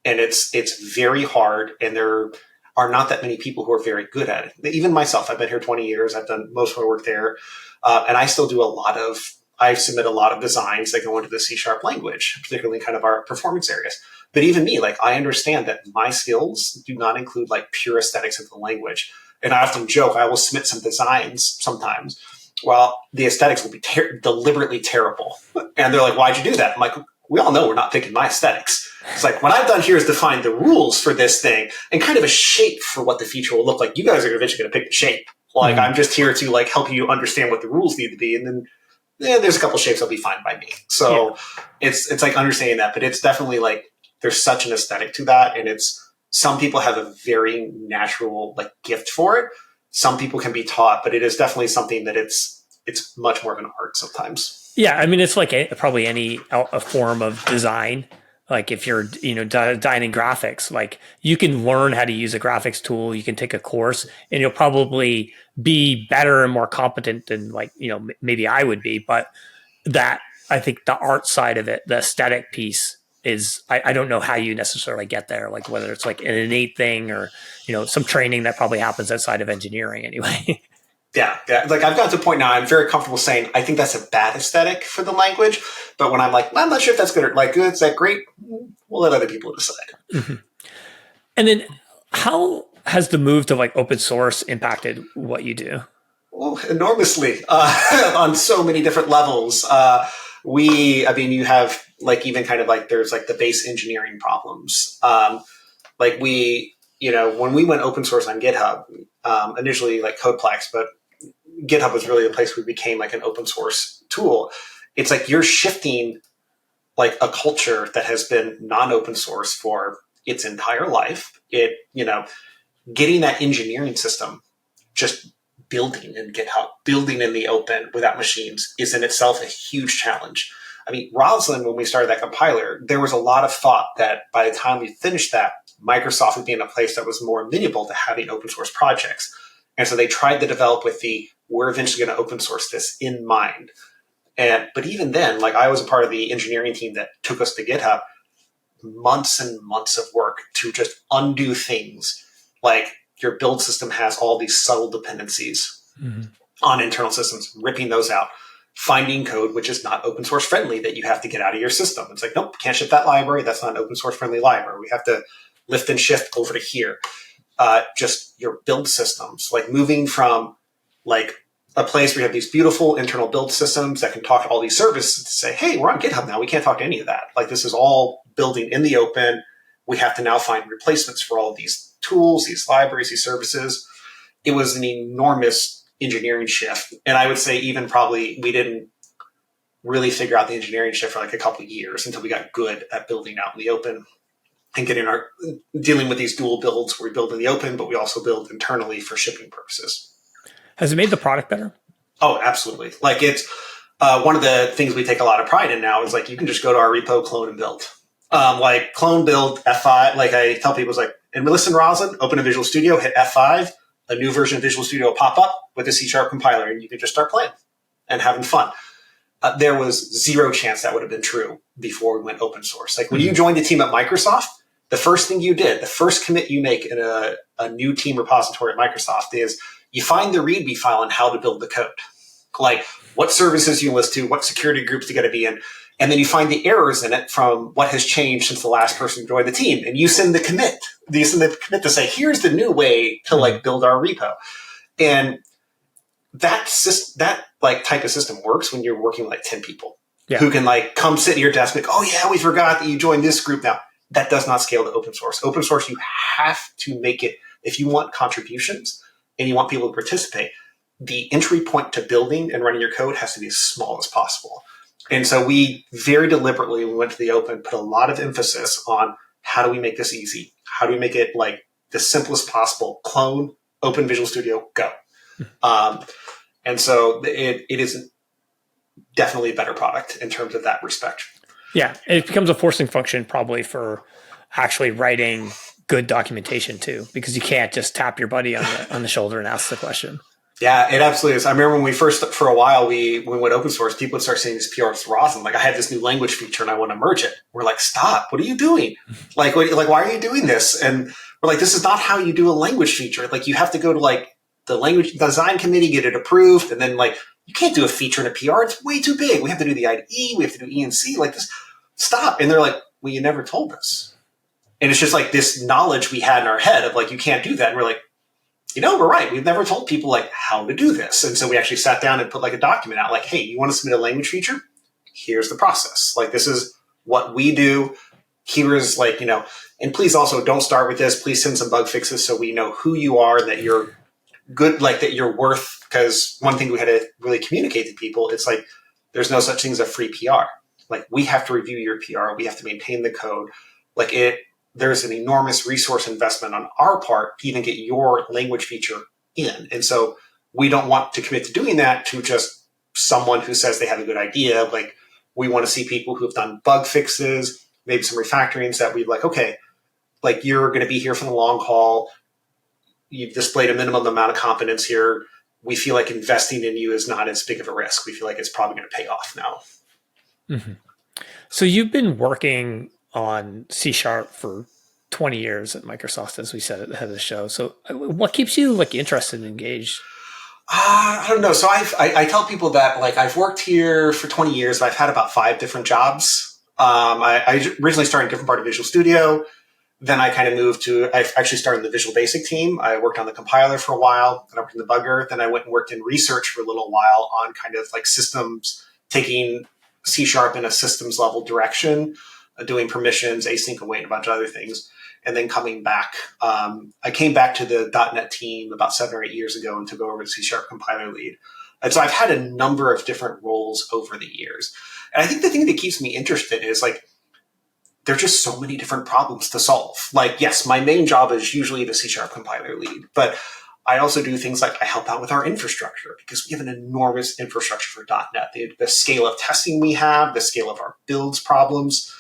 Speaker 2: and it's very hard, and there are not that many people who are very good at it. Even myself, I've been here 20 years. I've done most of my work there, and I still do a lot of I submit a lot of designs that go into the C# language, particularly kind of our performance areas. But even me, like I understand that my skills do not include like pure aesthetics of the language. And I often joke, I will submit some designs sometimes. Well, the aesthetics will be deliberately terrible. And they're like, why'd you do that? I'm like, we all know we're not picking my aesthetics. It's like, what I've done here is define the rules for this thing and kind of a shape for what the feature will look like. You guys are eventually going to pick the shape. Like, I'm just here to like help you understand what the rules need to be. And then there's a couple shapes that'll be fine by me. So it's like understanding that, but it's definitely like, there's such an aesthetic to that. And it's, some people have a very natural like gift for it. Some people can be taught, but it is definitely something that it's much more of an art sometimes.
Speaker 1: Yeah, I mean, it's like probably a form of design. Like if you're, designing graphics, like you can learn how to use a graphics tool. You can take a course, and you'll probably be better and more competent than like maybe I would be. But that I think the art side of it, the aesthetic piece, is I don't know how you necessarily get there. Like whether it's like an innate thing or some training that probably happens outside of engineering anyway.
Speaker 2: Yeah. Like I've gotten to a point now, I'm very comfortable saying, I think that's a bad aesthetic for the language. But when I'm like, well, I'm not sure if that's good or like, is that great? We'll let other people decide.
Speaker 1: Mm-hmm. And then how has the move to like open source impacted what you do?
Speaker 2: Well, enormously, on so many different levels. You have like, even kind of like, there's like the base engineering problems. Like when we went open source on GitHub, initially like Codeplex, but GitHub was really the place where we became like an open source tool. It's like you're shifting like a culture that has been non-open source for its entire life. Getting that engineering system, just building in GitHub, building in the open without machines is in itself a huge challenge. I mean, Roslyn, when we started that compiler, there was a lot of thought that by the time we finished that, Microsoft would be in a place that was more amenable to having open source projects. And so they tried to develop with we're eventually going to open source this in mind. But even then, like I was a part of the engineering team that took us to GitHub, months and months of work to just undo things. Like your build system has all these subtle dependencies on internal systems, ripping those out, finding code which is not open source friendly that you have to get out of your system. It's like, nope, can't ship that library. That's not an open source friendly library. We have to lift and shift over to here. Just your build systems, like moving from like a place where you have these beautiful internal build systems that can talk to all these services to say, hey, we're on GitHub now. We can't talk to any of that. Like this is all building in the open. We have to now find replacements for all of these tools, these libraries, these services. It was an enormous engineering shift. And I would say even probably we didn't really figure out the engineering shift for like a couple of years until we got good at building out in the open and dealing with these dual builds where we build in the open, but we also build internally for shipping purposes.
Speaker 1: Has it made the product better?
Speaker 2: Oh, absolutely. Like it's one of the things we take a lot of pride in now is like, you can just go to our repo, clone and build. Like clone, build, F5. Like I tell people, it's like, and listen, Roslyn, open a Visual Studio, hit F5, a new version of Visual Studio will pop up with a C# compiler, and you can just start playing and having fun. There was zero chance that would have been true before we went open source. Like when you joined the team at Microsoft, the first thing you did, the first commit you make in a new team repository at Microsoft is you find the README file on how to build the code. Like what services you list to, what security groups you got to be in. And then you find the errors in it from what has changed since the last person joined the team. And you send the commit. You send the commit to say, here's the new way to like build our repo. And that like type of system works when you're working with like 10 people who can like come sit at your desk and like, oh yeah, we forgot that you joined this group now. That does not scale to open source. Open source, you have to make it, if you want contributions and you want people to participate, the entry point to building and running your code has to be as small as possible. And so we very deliberately, when we went to the open, put a lot of emphasis on how do we make this easy? How do we make it like the simplest possible? Clone, open Visual Studio, go. And so it is definitely a better product in terms of that respect.
Speaker 1: Yeah, it becomes a forcing function probably for actually writing good documentation too, because you can't just tap your buddy on the shoulder and ask the question.
Speaker 2: Yeah, it absolutely is. I remember when we first, for a while, when we went open source, people would start saying these PRs to Roslyn, like, I have this new language feature and I want to merge it. We're like, stop, what are you doing? Like, why are you doing this? And we're like, this is not how you do a language feature. Like, you have to go to like the language design committee, get it approved, and then like you can't do a feature in a PR. It's way too big. We have to do the IDE. We have to do E&C. Like this, stop. And they're like, well, you never told us. And it's just like this knowledge we had in our head of like, you can't do that. And we're like, we're right. We've never told people like how to do this. And so we actually sat down and put like a document out like, hey, you want to submit a language feature? Here's the process. Like, this is what we do. Here is like, and please also don't start with this. Please send some bug fixes so we know who you are, that you're good, like that you're worth, because one thing we had to really communicate to people, it's like, there's no such thing as a free PR. Like, we have to review your PR. We have to maintain the code. Like there's an enormous resource investment on our part to even get your language feature in. And so we don't want to commit to doing that to just someone who says they have a good idea. Like, we want to see people who have done bug fixes, maybe some refactorings that we'd like, okay, like, you're going to be here for the long haul. You've displayed a minimum amount of competence here. We feel like investing in you is not as big of a risk. We feel like it's probably going to pay off now.
Speaker 1: Mm-hmm. So you've been working on C# for 20 years at Microsoft, as we said at the head of the show. So what keeps you like interested and engaged?
Speaker 2: I don't know. So I tell people that like I've worked here for 20 years, but I've had about 5 different jobs. I originally started in a different part of Visual Studio. Then I kind of I actually started in the Visual Basic team. I worked on the compiler for a while, then I worked in debugger. Then I went and worked in research for a little while on kind of like systems, taking C# in a systems level direction, doing permissions, async await, and a bunch of other things. And then coming back, I came back to the .NET team about 7 or 8 years ago and took over the C# compiler lead. And so I've had a number of different roles over the years. And I think the thing that keeps me interested is like, there are just so many different problems to solve. Like, yes, my main job is usually the C# compiler lead, but I also do things like I help out with our infrastructure because we have an enormous infrastructure for .NET. The scale of testing we have, the scale of our builds problems,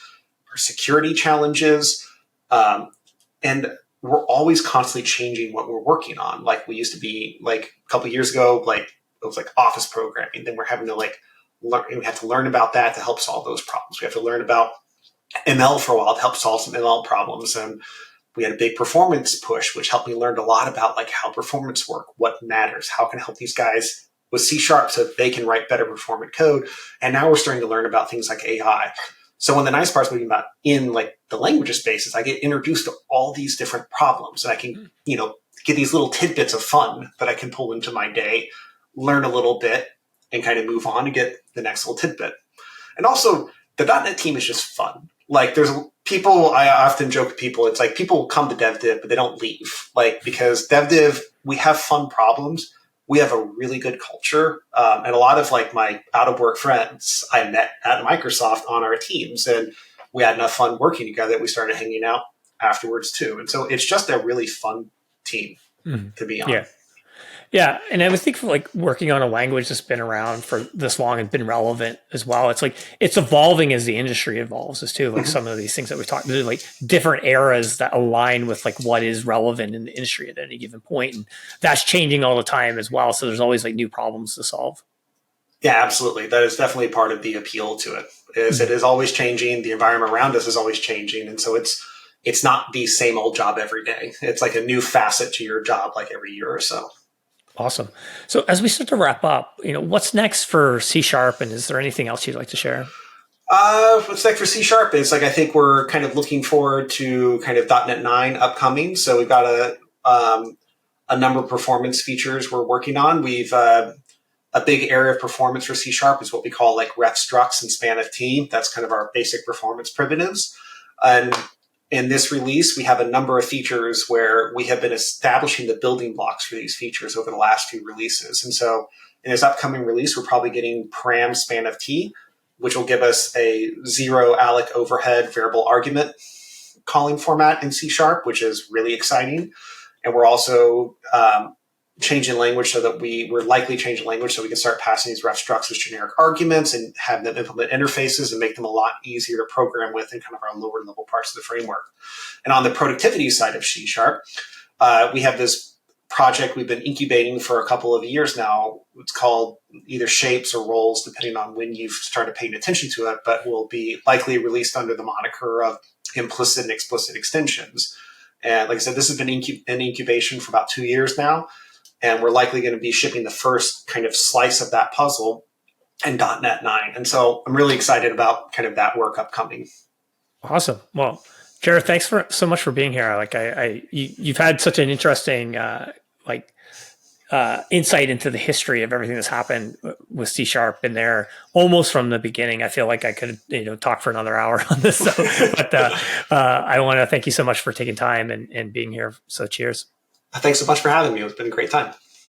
Speaker 2: our security challenges, and we're always constantly changing what we're working on. Like, we used to be like a couple of years ago, like it was like Office programming. Then we're having to like learn. We have to learn about that to help solve those problems. We have to learn about ML for a while to help solve some ML problems. And we had a big performance push, which helped me learn a lot about like how performance work, what matters, how can I help these guys with C# so that they can write better performant code. And now we're starting to learn about things like AI. So one of the nice parts moving about in like the languages space is I get introduced to all these different problems, and I can, get these little tidbits of fun that I can pull into my day, learn a little bit, and kind of move on to get the next little tidbit. And also, the .NET team is just fun. Like, there's people, I often joke with people, it's like people come to DevDiv, but they don't leave. Like, because DevDiv, we have fun problems. We have a really good culture. And a lot of like my out of work friends I met at Microsoft on our teams, and we had enough fun working together that we started hanging out afterwards too. And so it's just a really fun team to be on.
Speaker 1: Yeah. Yeah, and I would think for like working on a language that's been around for this long and been relevant as well. It's like it's evolving as the industry evolves as too. Like some of these things that we talked about, like different eras that align with like what is relevant in the industry at any given point, and that's changing all the time as well. So there's always like new problems to solve.
Speaker 2: Yeah, absolutely. That is definitely part of the appeal to it. Is it is always changing. The environment around us is always changing, and so it's not the same old job every day. It's like a new facet to your job, like every year or so.
Speaker 1: Awesome. So as we start to wrap up, what's next for C#, and is there anything else you'd like to share?
Speaker 2: What's next for C# is like, I think we're kind of looking forward to kind of .NET 9 upcoming. So we've got a number of performance features we're working on. We've a big area of performance for C# is what we call like ref structs and span of T. That's kind of our basic performance primitives. And in this release, we have a number of features where we have been establishing the building blocks for these features over the last few releases. And so in this upcoming release, we're probably getting param span of T, which will give us a 0 alloc overhead variable argument calling format in C#, which is really exciting. And we're also changing language so that we're likely changing language so we can start passing these ref structs as generic arguments and have them implement interfaces and make them a lot easier to program with in kind of our lower level parts of the framework. And on the productivity side of C#, we have this project we've been incubating for a couple of years now. It's called either shapes or roles, depending on when you've started paying attention to it, but will be likely released under the moniker of implicit and explicit extensions. And like I said, this has been in incubation for about 2 years now. and we're likely going to be shipping the first kind of slice of that puzzle in .NET 9. And so I'm really excited about kind of that work upcoming.
Speaker 1: Awesome. Well, Jared, thanks so much for being here. Like you've had such an interesting insight into the history of everything that's happened with C# in there almost from the beginning. I feel like I could talk for another hour on this, but I want to thank you so much for taking time and being here. So cheers.
Speaker 2: Thanks so much for having me. It's been a great time.